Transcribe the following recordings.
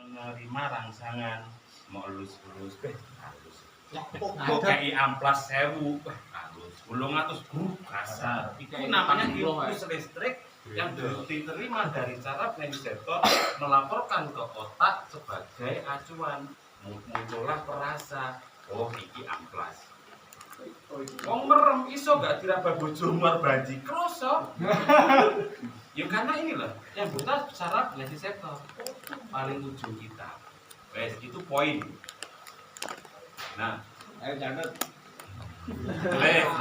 menerima rangsangan mau elus-elus halus. Kok KI amplas 1000 halus. 800 kasar. Itu namanya impulus listrik yang diterima dari saraf reseptor melaporkan ke otak sebagai acuan. Muncullah perasa, oh iki amplas. Wong merem iso gak diraba bojomu banji kroso. Ya karena inilah yang buta saraf reseptor paling ujung kita. Wes itu poin. Nah, ayo catat.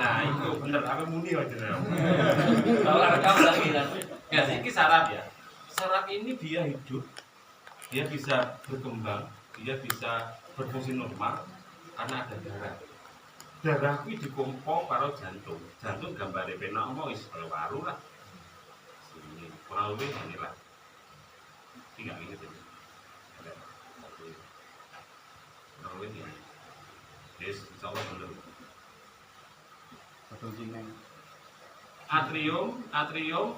nah itu bener aku muni aja. Kalau rekam lagi kan. Ya, ini saraf ya. Saraf ini dia hidup, dia bisa berkembang, dia bisa berfungsi normal karena ada darah. Darah itu dikumpul karo jantung. Jantung gambare penak omong wis baru lah. Sini kurang lebih inilah. Tinggal ini saja. Ada satu. Kurang lebih ini. Yes, insyaallah benar. Satu jineng. Atrium,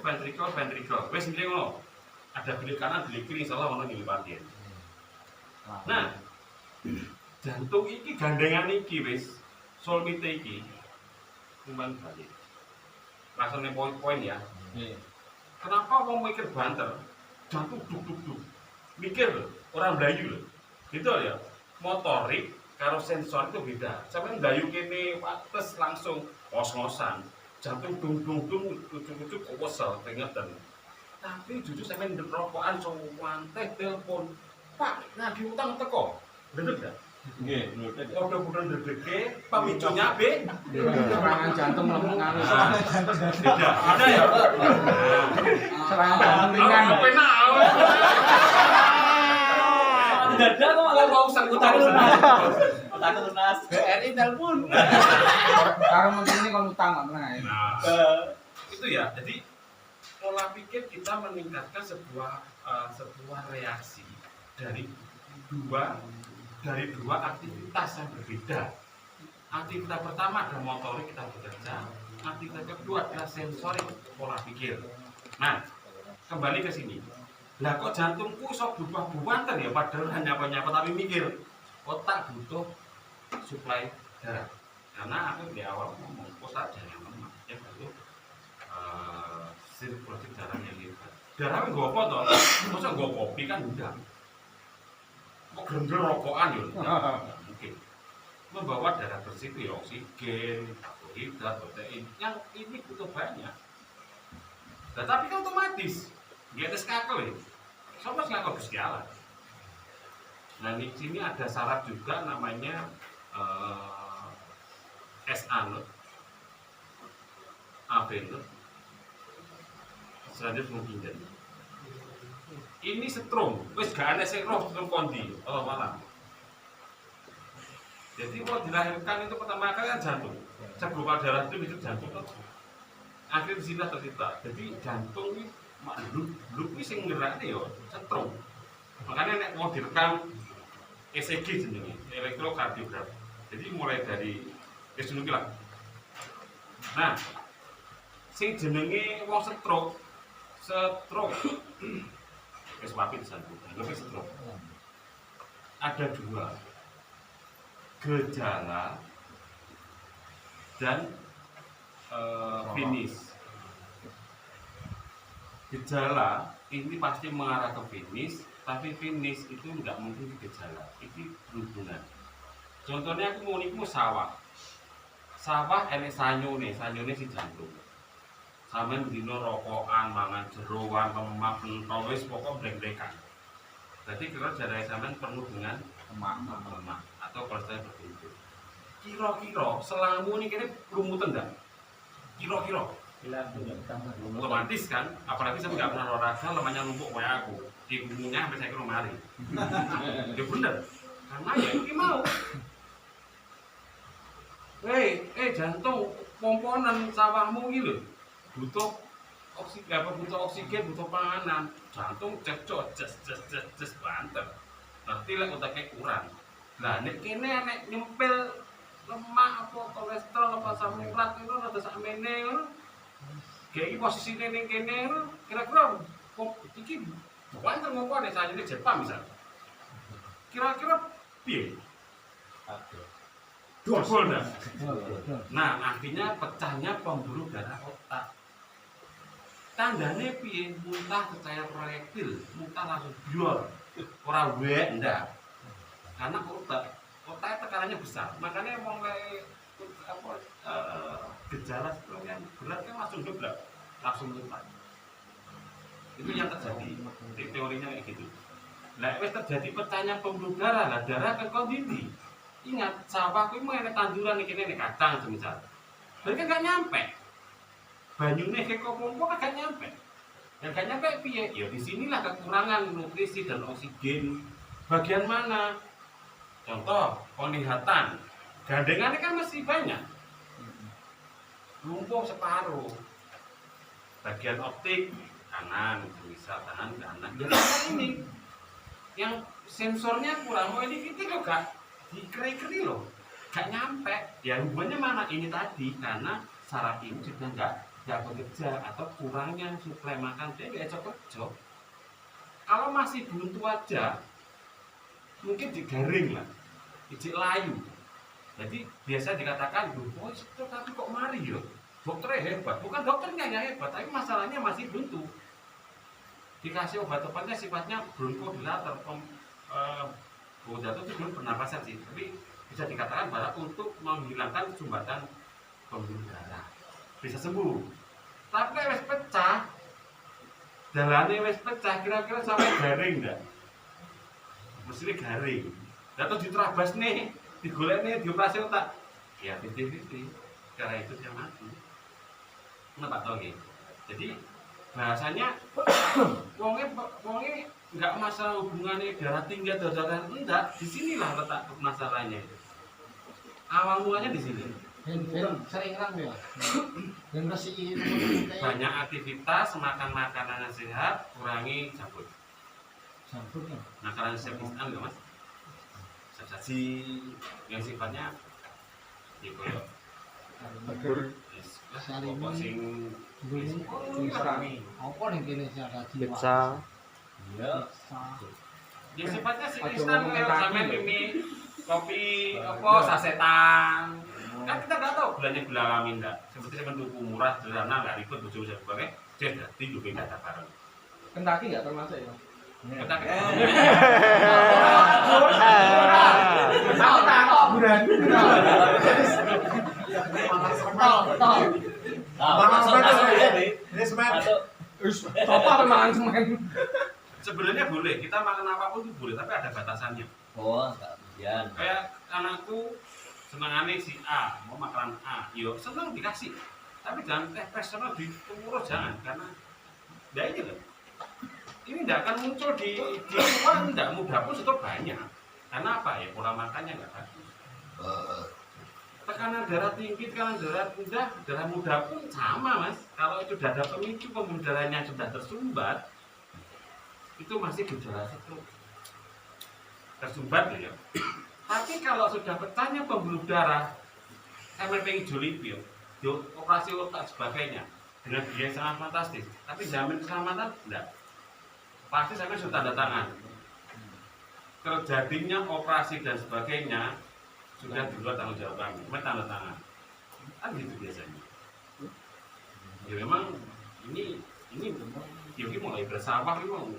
ventricle. Wes intinya ngono. Ada bilik kanan, bilik kiri, insyaallah ono ing pasien. Nah, jantung iki gandengan iki wis solmite iki kuman balik. Rasane poin-poin ya. Kenapa wong mikir banter? Jantung duk. Mikir lho, orang mlayu lho. Gitu ya. Motorik karo sensor itu beda. Sampeyan mlayu kene wates langsung ngos-ngosan. Jantung dung ucuk-ucuk wesel keringetan. Tapi jujur sampeyan rokokan sowantek telepon. Pak, nagih utang teko. Bener gak? Nggih, mboten. Udah dedeke pemicunya B. Serangan jantung lemu ngalu. Beda. Ada ya? Serangan jantung ringan. Penak. Dadah kok malah mau usang utang lunas. Utang lunas. BRI telepon. Karo mengene kon utang kok meneh. Nah, itu ya. Jadi pola pikir kita meningkatkan sebuah reaksi dari dua aktivitas yang berbeda. Aktivitas pertama ada motorik kita bekerja, aktivitas kedua adalah sensorik pola pikir. Nah, kembali ke sini. Lah kok jantungku sok berubah-ubah kan ya, padahal hanya nyapa tapi mikir. Otak butuh suplai darah. Karena aku di awal ngomong otak yang lemah, yang butuh sirkulasi darah yang hebat. Darah gue apa toh? Masa gue kopi kan udah. Kok gerendel rokokan ya? Mungkin membawa darah bersih itu ya oksigen, karbohidrat, protein. Yang ini butuh banyak. Nah, tapi kan otomatis dia tes kakel ya. Sama ngakel Gusti Allah. Nah di sini ada saraf juga namanya SA nut, AB nut, selanjutnya mungkin. Ini setrum, wes gak ada sing roh setrum kondi, Allah malam. Jadi kalau dilahirkan itu pertama kali kan jantung, segumpal darah itu jantung kan. Akhirnya di sini tercipta. Jadi jantung ini makhluk ini sing ngerakne ya setrum. Makanya nek mau direkam ECG jenenge, elektrokardiogram. Jadi mulai dari wis lah. Nah, sing jenenge wong stroke wis wapi jantung, lebih stroke. Ada dua, gejala dan finish. Gejala ini pasti mengarah ke finish, tapi finish itu nggak mungkin gejala, itu berhubungan. Contohnya aku mau niku sawah enek sanyone si jantung. Sampeyan dino rokokan, mangan jeroan, lemak, pentol wis pokok brek-brekan. Berarti kira darah sampeyan penuh dengan lemak atau kolesterol berkumpul. Kira-kira selangmu ini kene lumuten ndak? Kira-kira otomatis kan, apalagi saya nggak pernah olahraga, lemaknya numpuk kayak aku, tingginya sampai saya ke rumah hari. Ya bener, karena ya ini mau. Jantung, komponen sawahmu ini loh, butuh oksigen, butuh panganan. Jantung cecok, jes banter. Nanti lah otaknya kurang. Nah, nek kene nek nyempil lemak apa kolesterol apa asam urat itu rada sakmene ngono. Kayak iki posisine ning kene kira-kira kok iki banter ngopo nek sajane Jepang misal. kira-kira piye? Oke. Jebol ndak? Betul. Nah, artinya pecahnya pembuluh darah otak. Tandanya piye? Muntah percaya proyektil, muntah langsung bior. Ora wek ndak. Karena otaknya tekanannya besar. Makanya mulai gejala seperti yang berat kan langsung dobrak, langsung muntah. Itu yang terjadi. Teorinya kayak gitu. Nah, wis terjadi pecahnya pembuluh darah, lah darah ke kondisi. Ingat, sawah kuwi mengenai tanduran iki nek kacang semisal. Berarti kan gak nyampe. Banyune ke pompa kan gak nyampe. Yang gak nyampe piye? Ya di sinilah kekurangan nutrisi dan oksigen. Bagian mana? Contoh, penglihatan. Gandengannya kan masih banyak. Lumpuh separuh. Bagian optik kanan, bisa kanan kanan. Jadi ini yang sensornya kurang. Oh ini kok gak dikeri-keri loh, gak nyampe. Ya hubungannya mana? Ini tadi karena saraf ini sudah gak bekerja atau kurangnya suplai makan dia gak cocok. Kalau masih buntu aja, mungkin digaring lah, ijik layu. Jadi biasa dikatakan, oh tapi kok mari yo, dokternya hebat. Bukan dokternya yang hebat, tapi masalahnya masih buntu. Dikasih obat-obatnya sifatnya bronkodilator, jatuh itu belum pernapasan sih, tapi bisa dikatakan bahwa untuk menghilangkan sumbatan pembuluh darah bisa sembuh. Tapi wes pecah, jalannya wes pecah, kira-kira sampai garing enggak? Mesti garing. Atau diterabas nih, digolek nih, dioperasi otak. Ya 50-50, karena itu dia mati. Kenapa tau gitu? Jadi bahasanya wongnya nggak masalah hubungannya darah tinggi atau darah rendah, disinilah letak masalahnya. Awal mulanya di sini. Sering kan ya. Dan masih Banyak aktivitas, makan makanan yang sehat, kurangi cabut. Sampurnya. Makanan sehat instan nggak mas? Saji yang sifatnya di koyo. Pokok sing Apa nih kini sih ada jiwa? Pizza. Iya. ya sifatnya sih instan kayak sampean mie, kopi, apa sasetan. Kan kita nggak tahu gulanya gula alami enggak. Seperti saya tuku murah, sederhana, nggak ribet, bojo bisa pakai. Dia berarti juga nggak ada barang. Kentucky nggak termasuk ya? Kita Takut buran. Betul. Coba makan semen. sebenarnya boleh, kita makan apapun itu boleh, tapi ada batasannya. Oh, enggak kemudian. Kayak anakku senengane si A, mau makan A, yo seneng dikasih. Tapi jangan personal diurus jangan, karena ya ini loh. Ini tidak akan muncul di luar, tidak mudah pun sudah banyak. Karena apa ya, pola makannya nggak bagus. Tekanan darah tinggi, tekanan darah rendah, darah muda pun sama mas. Kalau sudah ada pemicu pembuluh darahnya sudah tersumbat, itu masih gejala stroke. Tersumbat ya. Tapi kalau sudah pecahnya pembuluh darah, saya pengen jolipio, operasi otak sebagainya dengan biaya sangat fantastis. Tapi jamin keselamatan enggak. Pasti saya sudah tanda tangan. Terjadinya operasi dan sebagainya sudah di luar tanggung jawab kami, tanda tangan. Kan gitu biasanya. Ya memang ini Yogi mulai bersawah memang.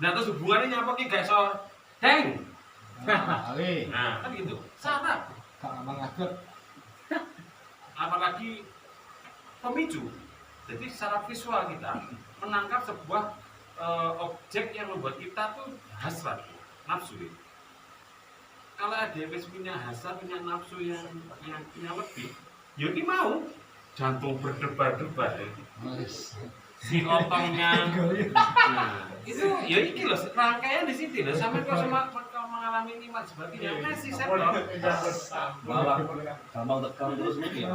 Nah terus hubungannya apa ki guys? Deng. Nah kan gitu. Saraf. Kak mengatur. Apalagi pemicu. Jadi secara visual kita menangkap sebuah objek yang membuat kita tuh hasrat, nafsu. Kalau ada yang punya hasrat, punya nafsu yang punya lebih, Yogi mau jantung berdebar-debar. Si otongnya, nah, itu ya ini loh rangkaian di situ loh. Sampai kalau mengalami nikmat sebagainya masih settle. Gampang tekan terus nih ya.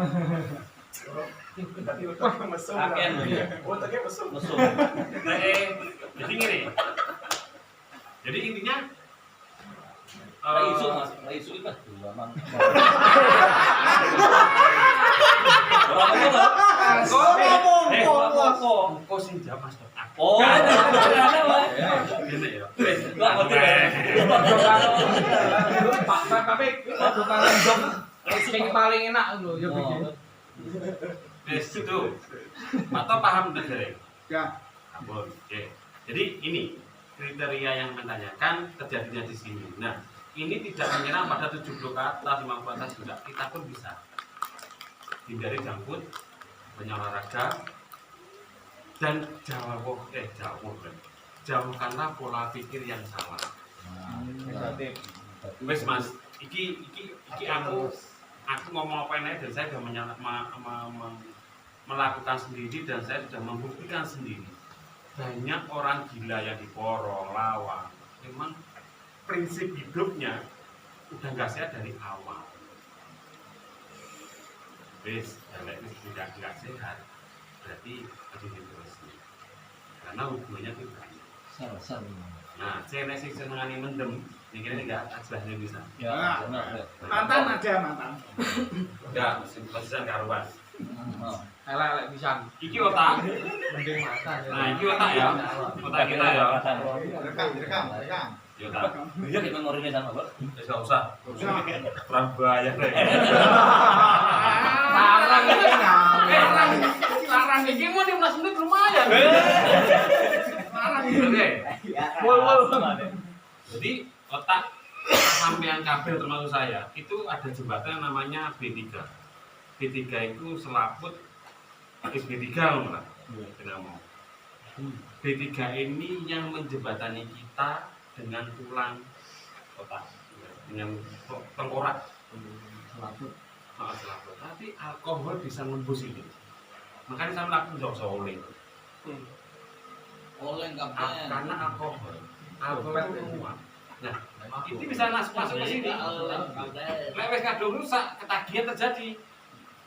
Aken ya. Mesum. Nah, jadi gini. Jadi intinya Isu mas, isu itu kan dua mang. Orang apa tuh? Kok sing jawab mas? Aku Oh, ada wae. Gini ya. Wis, Gak ngerti ya. Tapi bukan job sing paling enak lho ya bikin. Wis itu. Atau paham enggak, Derek? Ya. Ampun. Oke. Jadi ini kriteria yang menanyakan terjadinya di sini. Nah, ini tidak menyerang pada 70 ke atas, 50 ke atas juga. Kita pun bisa. Hindari jangkut, banyak olahraga, dan jauhkanlah pola pikir yang salah. Negatif. Wes Mas, iki aku ngomong apa ini dan saya sudah melakukan sendiri dan saya sudah membuktikan sendiri. Banyak orang gila yang di Porong, Lawang, memang prinsip hidupnya udah nggak sehat dari awal. Wes, kalau itu tidak sehat, berarti harus diteruskan. Karena hubungannya itu banyak. Sel. Nah, saya sih senengani mendem, mikirnya enggak asbahnya bisa. Ya, benar. Mantan aja mantan. Enggak, mesin karuan. Elek pisan. Iki otak. Mending mantan. Nah, iki otak ya. Otak kita ya. Rekam. Ya otak. Iya kita memorinya sama, Pak. Wis enggak usah. Kurang bahaya deh. Larang ini Larang iki mau 15 menit lumayan. Larang iki deh. Jadi otak sampean kabel termasuk saya itu ada jembatan yang namanya B3. B3 itu selaput B3 lah. B3 ini yang menjembatani kita dengan tulang otak, dengan tengkorak. Selaput. Tapi alkohol bisa nembus itu. Makanya saya melakukan joksoling. Karena alkohol itu menguap. Nah, itu bisa masuk ke sini. Lewes kadung rusak, ketagihan terjadi.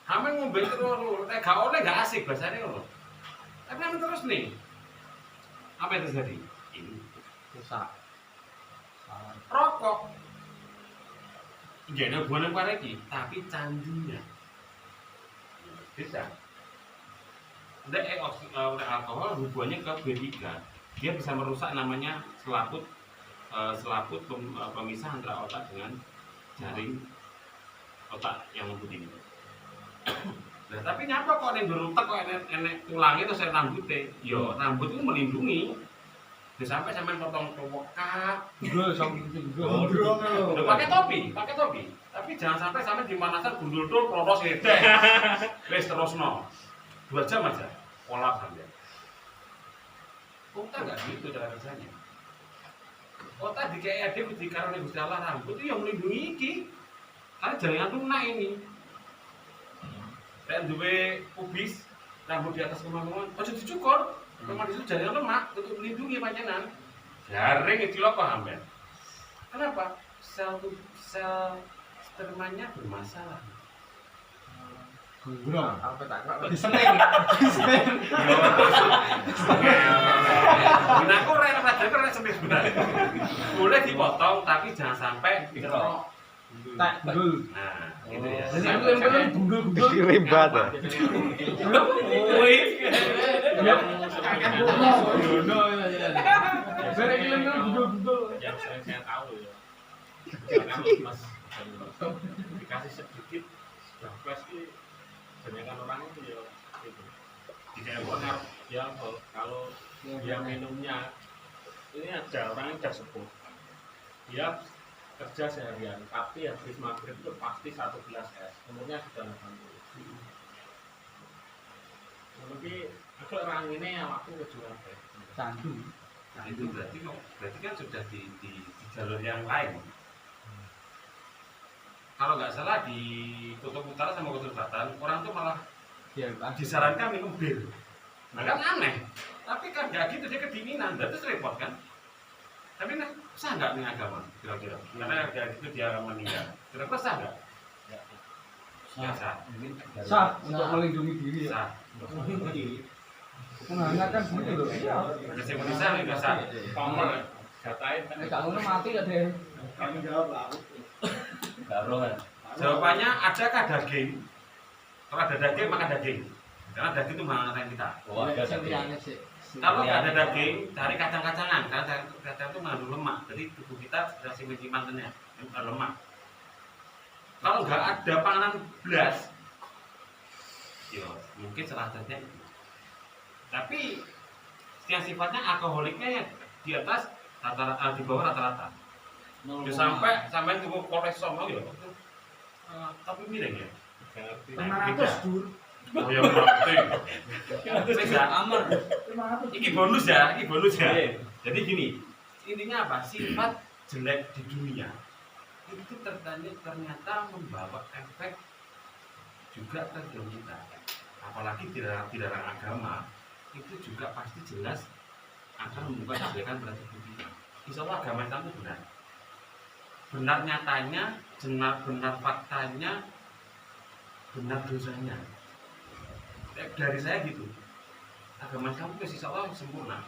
Hamen ngombe terus, gak oleh gak asik bahasanya ngono. Tapi hamen terus nih. Apa yang terjadi? Ini rusak. rokok. Gak ada hubungan apa lagi, tapi candunya bisa. Alkohol hubungannya ke B3, dia bisa merusak namanya selaput pemisah antara otak dengan jaring otak yang lembut ini. Nah, tapi nyapa kok ning berutek kok enek tulangnya terus saya rambutnya. Yo, rambut itu melindungi. Dia sampai potong kak. Udah pakai topi. Tapi jangan sampai dimanasan gundul-dul protos ngedek. Wes terusno. 2 jam aja kolap sampai. Otak enggak gitu cara kerjanya. Otak dikaya dia karena Gusti Allah rambut itu yang melindungi iki. Karena jaringan lunak ini. Dan duwe pubis, rambut di atas kemampuan, ojo dicukur. Memang disitu jaringan lemak untuk melindungi panjenengan. Jaring itu apa hamil? Kenapa? Sel spermanya bermasalah. Gundul. Apa tak kok Nah, aku rada sebenarnya. Boleh dipotong tapi jangan sampai dikerok. tak gundul. Nah, gitu ya. Jadi aku gundul. Ribet ya. Wih. Yang saya tahu ya. Jangan Mas dikasih sedikit plus ini kebanyakan orang itu ya itu. Tidak benar ya kalau dia minumnya ini ada orang yang sudah sepuh. Dia kerja seharian, tapi habis maghrib itu pasti 1 gelas es. Umurnya sudah 80. Tapi aku orang ini yang waktu kejualan teh. Candu. Nah itu berarti kan sudah di jalur yang lain. Kalau nggak salah di Kutub Utara sama Kutub Selatan, orang tuh malah disarankan minum bir. Nah kan aneh. Tapi kan nggak gitu, dia kedinginan, terus repot kan. Tapi sah nggak nih agama kira-kira? Karena dari itu dia akan meninggal. Kira-kira sah nggak? Ya sah. Sah untuk melindungi diri ya. Sah. Menghangatkan bumi loh. Iya. Kasih Indonesia nggak sah. Komor. Katain. Kalau ngono mati ya deh. Kami jawab lah. Garo kan. Jawabannya adakah daging? Kalau ada daging maka daging. Karena daging itu menghangatkan kita. Oh, ada Sing tapi. liyane sih. Kalau nggak ada daging, cari kacang-kacangan. Karena kacang itu mengandung lemak. Jadi tubuh kita berhasil menyimpannya lemak. Kalau nggak ada panganan belas, ya mungkin salah satunya itu. Tapi yang sifatnya alkoholiknya yang di atas di bawah rata-rata. Ya sampai tubuh kolesterol ya. Tapi miring ya. 500 dur. Oh ya penting. Wis ya. Aman. 500. Iki bonus ya. Jadi gini, intinya apa? Sifat jelek di dunia itu ternyata membawa efek juga ke dalam kita. Apalagi di dalam agama itu juga pasti jelas akan membuat kejelekan pada tubuh kita. Insya Allah agama Islam itu benar. Benar nyatanya, benar faktanya, benar dosanya. Dari saya gitu, agama Islam itu insya Allah sempurna.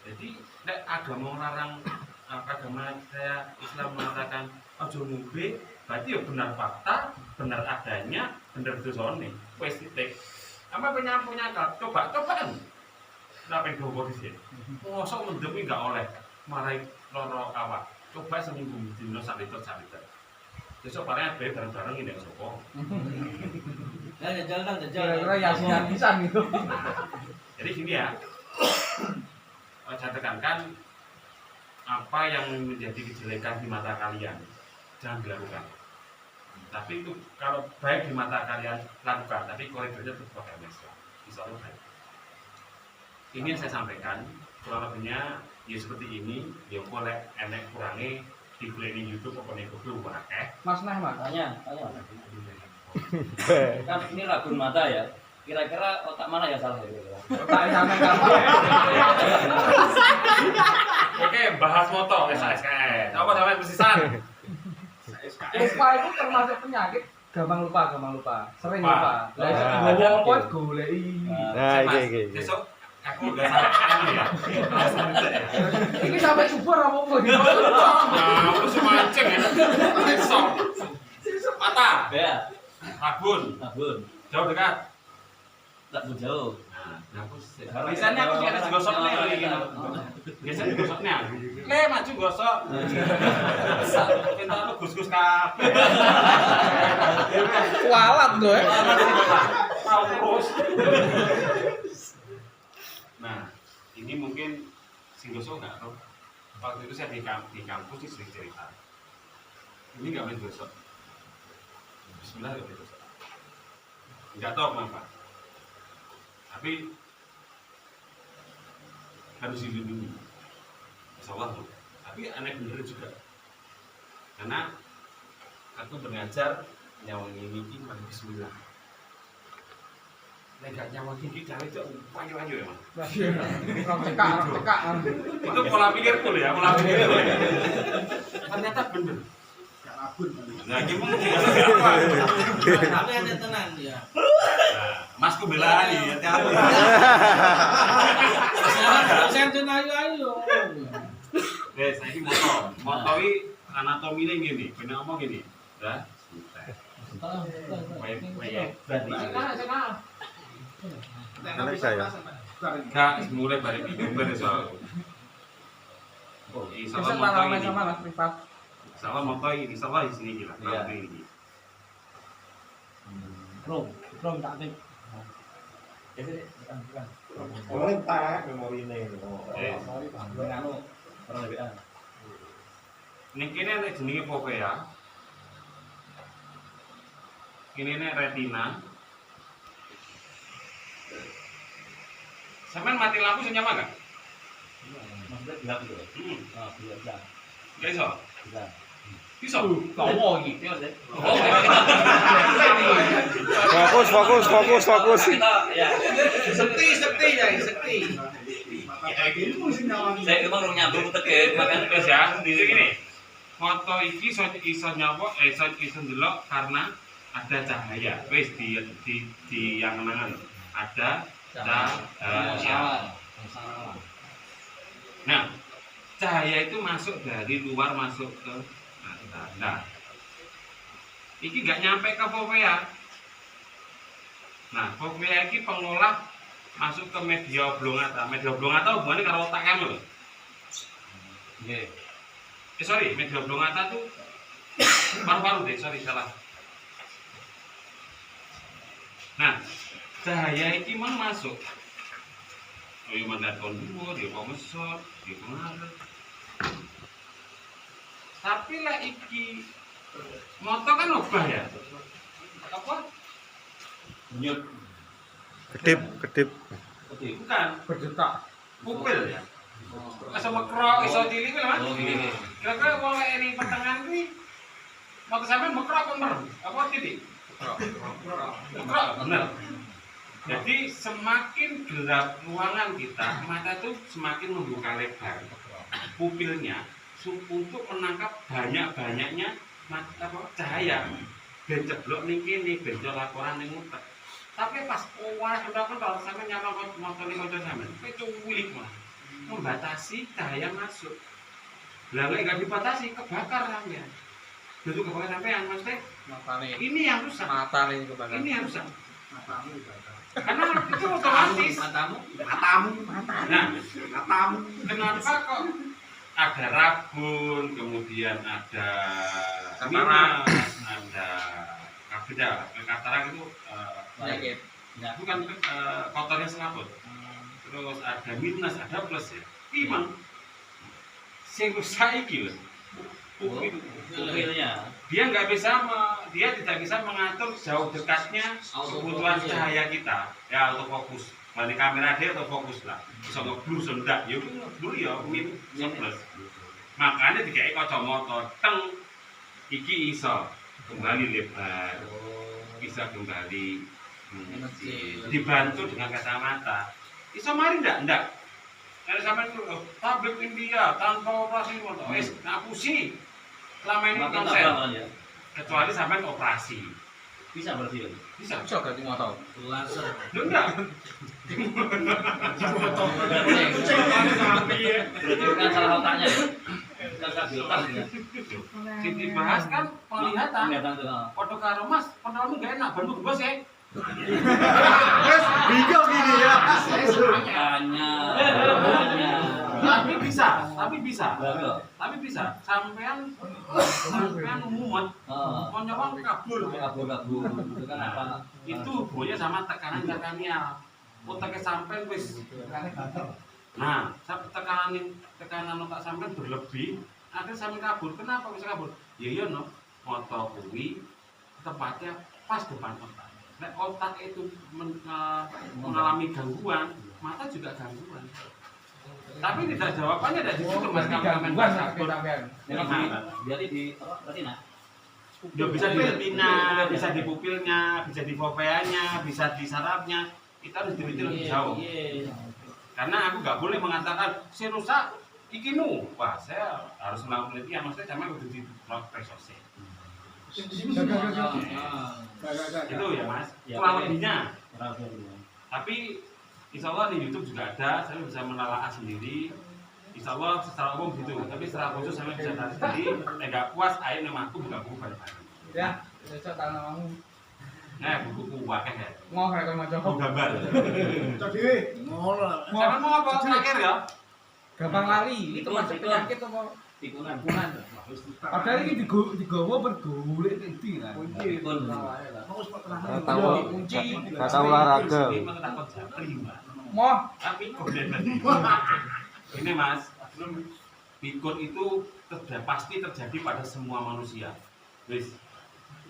Jadi agama melarang, agama saya Islam mengatakan ojo ngombe, berarti ya benar fakta, benar adanya, benar dosane. Wes titik. Apa punya akal? Cobaan. Kenapa yang gue sih? Mosok mendemi nggak oleh, marai loro awak. Coba seminggu dino sak liter. Besok paling ada bareng-bareng ini yang sopo. Jajal. Kira-kira yang pisan gitu. Jadi gini ya, saya tekankan apa yang menjadi kejelekan di mata kalian jangan dilakukan. Tapi itu kalau baik di mata kalian lakukan, tapi koridornya tetap pakai Islam. Insya Allah baik. Ini yang saya sampaikan, kurang lebihnya ya seperti ini. Ya boleh enek kurangnya di YouTube apa nih Google pakai. Mas Mas. Tanya. Kan ini ragun mata ya. Kira-kira otak mana yang salah ya? Otak sampai kapan? Oke, bahas moto SKS. Apa sampai persisan? Lupa itu termasuk penyakit gampang lupa. Sering lupa. Lah Nah. gowo apa goleki. Nah, iki. Besok aku udah sampai ya. Ini sampai subur apa kok gitu. Nah, aku semancing ya. Besok. Patah. Ya, Rabun. Jauh dekat. tak jauh. Nah, aku biasanya aku harus gosok nih gitu. Biasanya gosoknya. Maju gosok. Kita lu gus-gus kabeh. Kualat lho ya. Tahu terus. Nah, ini mungkin sing gosok enggak tahu. Waktu itu saya di kampus sih sering cerita. Ini enggak boleh gosok. Bismillah enggak boleh gosok. Enggak tahu kenapa. Tapi harus dilindungi, insyaallah. Tapi aneh bener juga, karena aku belajar nyawang ini pakai Bismillah. Nek nyawang ini cara itu wanyo-wanyo ya, Mas. Cekak. Itu pola pikirku ya, pola pikirku. Ternyata bener. Nah, gimana apa? Tapi ada tenang dia. Masku belani, hati-hati. Senten ayo. Guys, saya ini moto ini anatominya gini, bener ngomong gini, dah. Anak saya. Kak, mulai balik gambar soal. Oh, Bisa insyaallah moto pengalaman ini. sama Mas privat. Insyaallah moto ini, insyaallah di sini gila. Iya. Ini. Belum tak tip. Oleh tak memorine. Nganu orang WA. Niki ini ada jenenge fovea. Ini retina. Sampean mati lampu senyap enggak? Maksudnya gelap gitu. Gelap. Enggak iso. Bisa. Bisa. Tawo iki. Iya, Dek. Fokus. Kita ya. Sekti ya, sekti. Saya emang mau nyambung teke, makanya Terus ya, di sini. Foto iki iso nyawa, iso ndelok karena ada cahaya. Wis di yang kenangan. Ada cahaya. Nah, cahaya itu masuk dari luar masuk ke mata. Nah, ini nggak nyampe ke fovea. Nah, fovea ini pengolah masuk ke media oblongata. Media oblongata hubungannya karo otak kamu lho. Nggih. Sorry, media oblongata tuh paru-paru deh, sorry salah. Nah, cahaya iki mau masuk. Oh, yo melihat kon dhuwur, yo kok mesot, yo pengaruh. Tapi lah iki moto kan obah ya. Apa? Nyut. Kedip. Bukan, Berdetak. pupil ya. Iso mekrok, iso cilik kan, Mas? Oh, gini. Kira-kira wong lek ini pertengahan kuwi moto sampean mekrok apa mer? Apa titik? Mekrok, bener. Jadi semakin gelap ruangan kita, mata tuh semakin membuka lebar pupilnya untuk menangkap banyak-banyaknya cahaya. Ben ceblok ning kene, ben laporan ning utek. Tapi pas wah kendal-kendal sampe nyala motor ning kanca sampean, itu cuwilik mah. Membatasi cahaya masuk. Lah lek enggak dibatasi kebakar sampean. Jadi kebakar sampean Mas Teh. Matane. Ini yang rusak. Matane kebakar. Ini yang rusak. Matamu dibakar. Karena itu otomatis. Matamu. Nah, kenapa kok ada rabun, kemudian ada Katarak. minus, ada beda. Katarak itu Penyakit. Ya. bukan kotornya selaput. Terus ada minus, ada plus ya. Memang sing rusak iki lho. Pupilnya. Dia tidak bisa mengatur jauh dekatnya kebutuhan cahaya kita. Ya autofokus. Balik kamera dia autofokus lah. Bisa ngeblur sendak. Ya ngeblur ya min plus. Makanya dikai kacamata teng iki iso kembali lebar. Bisa kembali dibantu dengan kacamata. Iso mari ndak? Kalau sampai itu tablet India tanpa operasi motor, ngapusi. Selama ini Makin konsen. tabrak ya. Kecuali sampai operasi. Bisa berarti ya. Bisa. Bisa ganti motor. Laser. Lu enggak? Berarti bukan salah otaknya ya. Bukan filter ya. Sing dibahas kan penglihatan. Kelihatan tuh. Foto karo Mas, padahal enggak enak, bantu bos ya. Bingung gini ya. Makanya. Tapi bisa. Bagus. Tapi bisa. Sampean mumet, Oh. mau nyoba kabur. Kabur-kabur. Itu kan apa? Itu hubungannya sama tekanan karnial. Otaknya sampean wis. Nah, tekanan otak sampean berlebih, akhirnya sampean kabur. Kenapa bisa kabur? Ya iya no, moto kuwi tepatnya pas depan otak. Nek otak itu mengalami gangguan, mata juga gangguan. Tapi tidak jawabannya dari situ Mas Gangguan Kamen sakit sampean. Jadi di apa? Retina. Ya bisa di retina, bisa di pupilnya, bisa di foveanya, bisa di sarafnya. Kita harus teliti lebih jauh. Iya. Karena aku nggak boleh mengatakan saya rusak ikimu. Wah, saya harus melakukan penelitian. Maksudnya sama udah di profesor. Itu ya Mas. Ya, Kurang oke. lebihnya. Rahasia. Tapi insya Allah di YouTube juga ada. Saya bisa menelaah sendiri. Insya Allah secara umum gitu. Tapi secara khusus saya bisa tahu sendiri. Nggak puas, ayo namaku buka buku balik. Ya, cocok tangan kamu. Nah, buku wakeh ya. Ngoh rek maca. Mau gambar. Ngono. Sampai mau apa terakhir ya? Gampang lali. Itu masuk penyakit apa? Tikunan. Kunan. Padahal ini digawa bergolek nanti lah. Tikun. Kunci. Kata olahraga. Ini menakut jatri, Mbak. Moh. Tapi kode tadi. Ini Mas, pikun itu pasti terjadi pada semua manusia. Wis,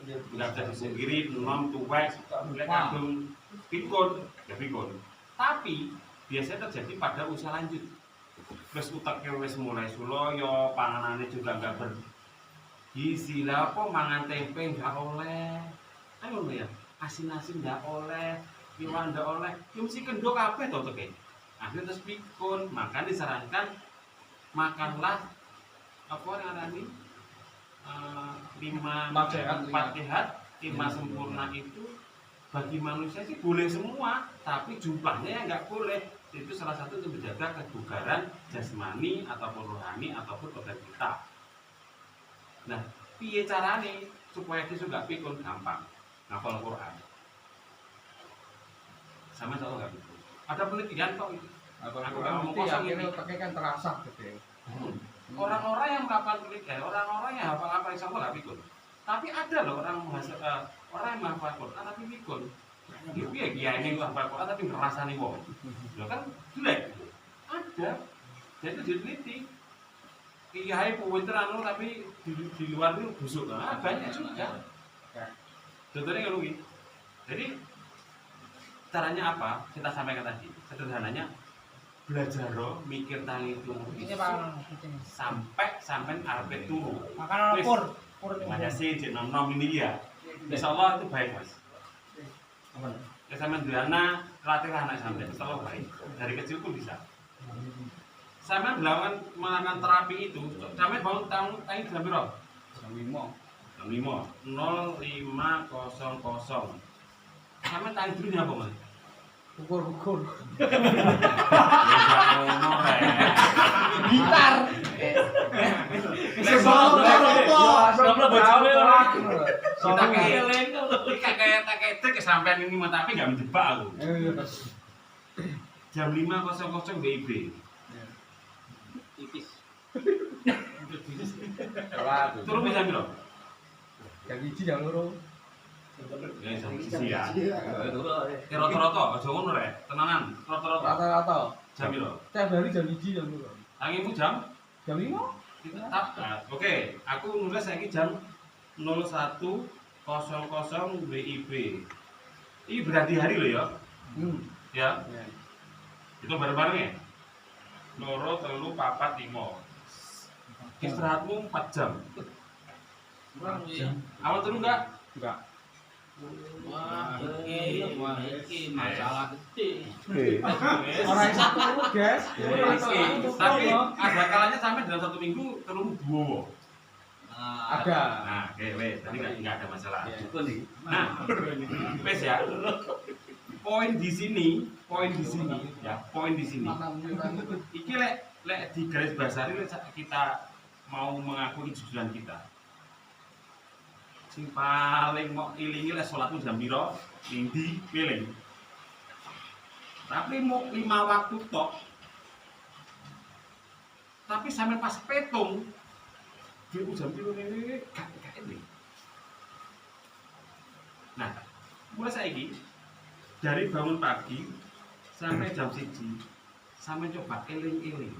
nggak bisa disungkiri, nom, tuwek, mulai kadung, pikun, ya pikun. Tapi biasanya terjadi pada usia lanjut. Wis uteknya wis mulai suloyo, panganannya juga nggak bergizi lah, kok mangan tempe nggak oleh. Ayo ya, asin-asin nggak oleh, iwan nggak oleh, ya mesti kendok kabeh to teke. Akhirnya terus pikun, maka disarankan makanlah apa ngarani 4 sehat, 5 sempurna itu bagi manusia sih boleh semua, tapi jumlahnya yang nggak boleh. Itu salah satu untuk menjaga kebugaran jasmani ataupun rohani ataupun badan kita. Nah, piye carane supaya kita nggak pikun? Gampang, ngapal Quran. Sama tahu nggak pikun? Ada penelitian kok itu. Aku Aku kan ngomong mesti kosong akhirnya ini. otaknya kan terasa gede. Orang-orang yang melakukan penelitian, orang-orang yang hafal apa insya Allah nggak pikun. Tapi ada loh orang orang yang menghafal Quran tapi pikun. Iya, iya ini gua hafal Quran tapi ngerasani wong. Lo kan jelek. Ada. Jadi diteliti. Kiai pinter anu tapi di luar itu busuk. Nah, banyak juga. Contohnya kalau gini. Jadi caranya apa? Kita sampaikan tadi. Sederhananya belajar mikir tangi itu Ini Bang. sampai arep turu. Makanan Wis. pur. Pur. Makanya sih cek nom ini ya. Insya Allah itu baik mas. Ya sampai di anak latih anak sampai insya Allah baik. Dari kecil pun bisa. Sampai melakukan terapi itu. Sampai bangun tahun jam berapa? Jam 5. Jam 05.00. Sampai tadi dulu apa mas? Ukur-ukur. Gitar. Kita kayak trik sampai ini tapi nggak menjebak aku. Jam 5.00 WIB. Tipis. Turun bisa berapa? Jam 1 jam 2. Ya jam sisi ya. Rata-rata aja ngono rek. Tenanan, rata-rata. Rata-rata. Jam piro? Tiap hari jam 1 jam 2. Tangimu jam? Jam 5? Oke, aku nulis lagi jam 01.00 WIB. Ini berarti hari loh ya. Ya. Itu bareng-bareng ya. 2, 3, 4, 5. Istirahatmu 4 jam. Awal turun enggak? Enggak. Wah, ini masalah gede. Orang yang satu guys. Tapi ada kalanya sampai dalam 1 minggu turun 2. Ada. Nah, oke, wes, tadi nggak ada masalah. Iya. Nah, wes ya. Poin di sini ya, poin di sini. Iki lek di garis basari kita mau mengakui jujuran kita. Sing paling mau ilingi lek salatmu jam piro, ning ndi piling. Tapi mau 5 waktu tok. Tapi sampai pas petung dia jam piro ini gak ini. Nah, mulai saiki dari bangun pagi sampai jam 1 sampai coba eling-eling.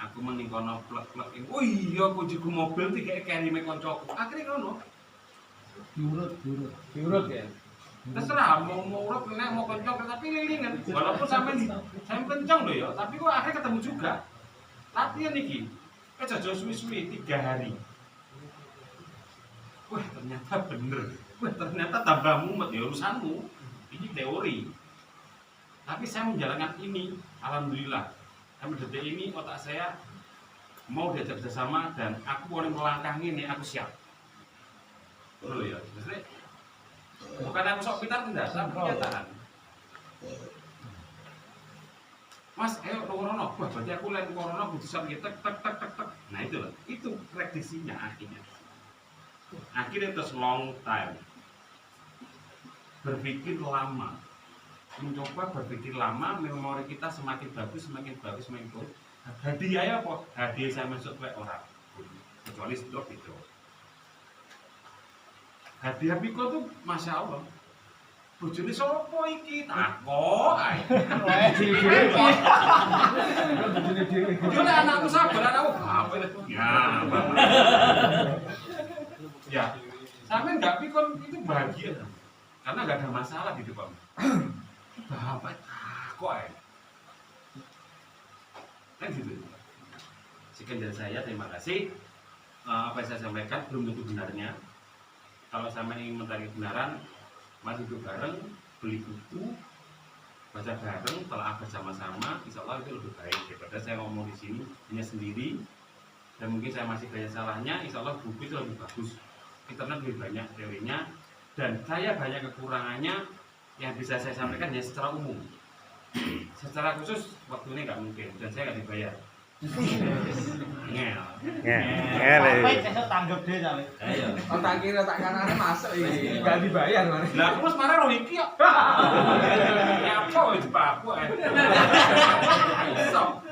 Aku mending kono plek-plek. Oh iya kunci mobil iki kerime kancaku. Akhire kono. Diurut ya. Terserah mau urut nek mau kencang tapi lilingan. Walaupun sampai kencang loh ya, tapi kok akhirnya ketemu juga. Latihan iki. Jajal suwi-suwi 3 hari. Wah, ternyata bener. Wah, ternyata tambah mumet ya urusanmu. Ini teori. Tapi saya menjalankan ini, alhamdulillah. Sampai detik ini otak saya mau diajak bersama dan aku boleh melangkah ini, aku siap. Betul ya, maksudnya bukan aku sok pintar tidak, tapi kenyataan. Mas, ayo Rono, wah berarti aku lihat Rono butuh kita tek. Nah itu loh, itu prediksinya akhirnya. Akhirnya terus long time. Berpikir lama, mencoba berpikir lama, memori kita semakin bagus. Hadiah apa? Hadiah saya masuk ke orang, kecuali stok itu. Hadiah Piko tuh masya Allah. Bojone sopo iki? Takok ae. Yo nek anakku sabar anakku apa ya. Ya. Sampai enggak pikun itu bahagia. Karena enggak ada masalah di depan. Bapak takok ae. Kan gitu. Sekian dari saya, terima kasih. Apa yang saya sampaikan belum tentu benarnya. Kalau sama ingin mencari kebenaran, mari duduk bareng, beli buku, baca bareng, telah bersama-sama, insya Allah itu lebih baik daripada saya ngomong di sini hanya sendiri. Dan mungkin saya masih banyak salahnya, insya Allah buku itu lebih bagus. Internet lebih banyak teorinya, dan saya banyak kekurangannya yang bisa saya sampaikan ya secara umum. Secara khusus waktunya nggak mungkin, dan saya nggak dibayar. Ngel. Ngele. Saya tanggap deh sampe. Ayo. Otak kiri otak kanannya masuk iki. Enggak dibayar kan. Lah aku wis marah roh iki kok. Ya apa wis paku ae. Iso.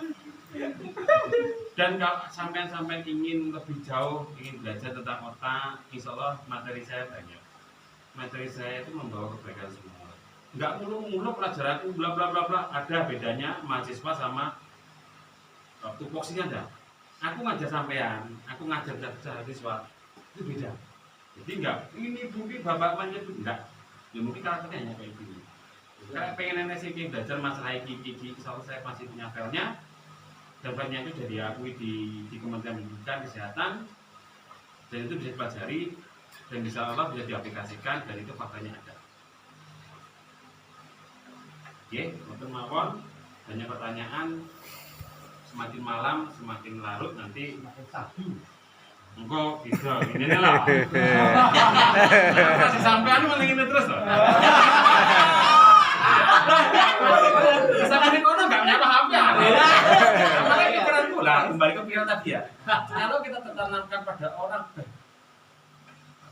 Dan kalau sampean-sampean ingin lebih jauh, ingin belajar tentang otak, insya Allah materi saya banyak. Materi saya itu membawa kebaikan semua. Enggak mulu-mulu pelajaran bla bla bla bla. Ada bedanya mahasiswa sama tupoksinya ada. Aku ngajar sampean, aku ngajar siswa itu beda. Jadi enggak, ini bukti bapak menyebut enggak. Ya mungkin karakternya hanya kayak gini. Kalau pengen NSIK belajar masalah iki, soal saya masih punya filenya. Dan filenya itu sudah diakui di Kementerian Pendidikan Kesehatan. Dan itu bisa dipelajari dan bisa Allah bisa diaplikasikan dan itu faktanya ada. Oke, untuk mawon banyak pertanyaan. Semakin malam, semakin larut nanti engkau bisa ini lah. Masih sampean malah ini terus loh. Sampai di kono enggak nyapa HP ya. Makanya pikiran pula kembali ke pikiran tadi ya. Kalau kita tertanamkan pada orang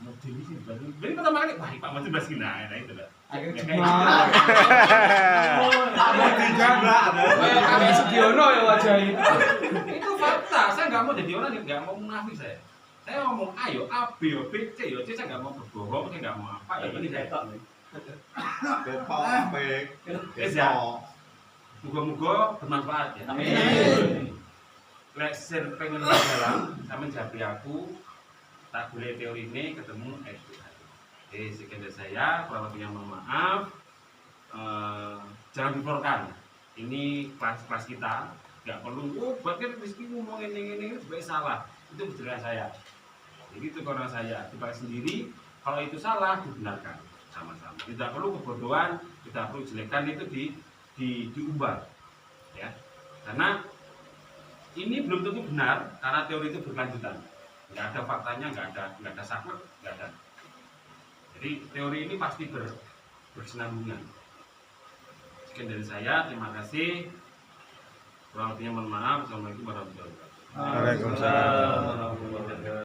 model ini sih baru. Jadi pertama kali wah Pak Menteri bahas nah itu lah. Akhirnya Kayak Sugiono ya wajah itu. Itu fakta. Saya nggak mau jadi orang yang nggak mau munafik saya. Saya ngomong ayo A B B C yo C saya nggak mau berbohong, saya nggak mau apa ya ini saya. Ya. Moga-moga bermanfaat ya. Amin. Lek sir pengen dalam sampean japri aku tak boleh teori ini ketemu sekian dari saya, kurang lebihnya mohon maaf. Jangan diperlukan. Ini kelas kita, nggak perlu. Bahkan Rizky ngomong ini sebagai salah. Itu berjalan saya. Jadi itu karena saya dipakai sendiri. Kalau itu salah dibenarkan sama-sama. Tidak perlu kebodohan, tidak perlu jelekan itu diubah. Ya, karena ini belum tentu benar karena teori itu berkelanjutan. Nggak ada faktanya, nggak ada saklek, nggak ada. Jadi teori ini pasti berkesinambungan. Sekian dari saya, terima kasih. Kurang lebihnya mohon maaf. Assalamualaikum warahmatullahi wabarakatuh. Waalaikumsalam.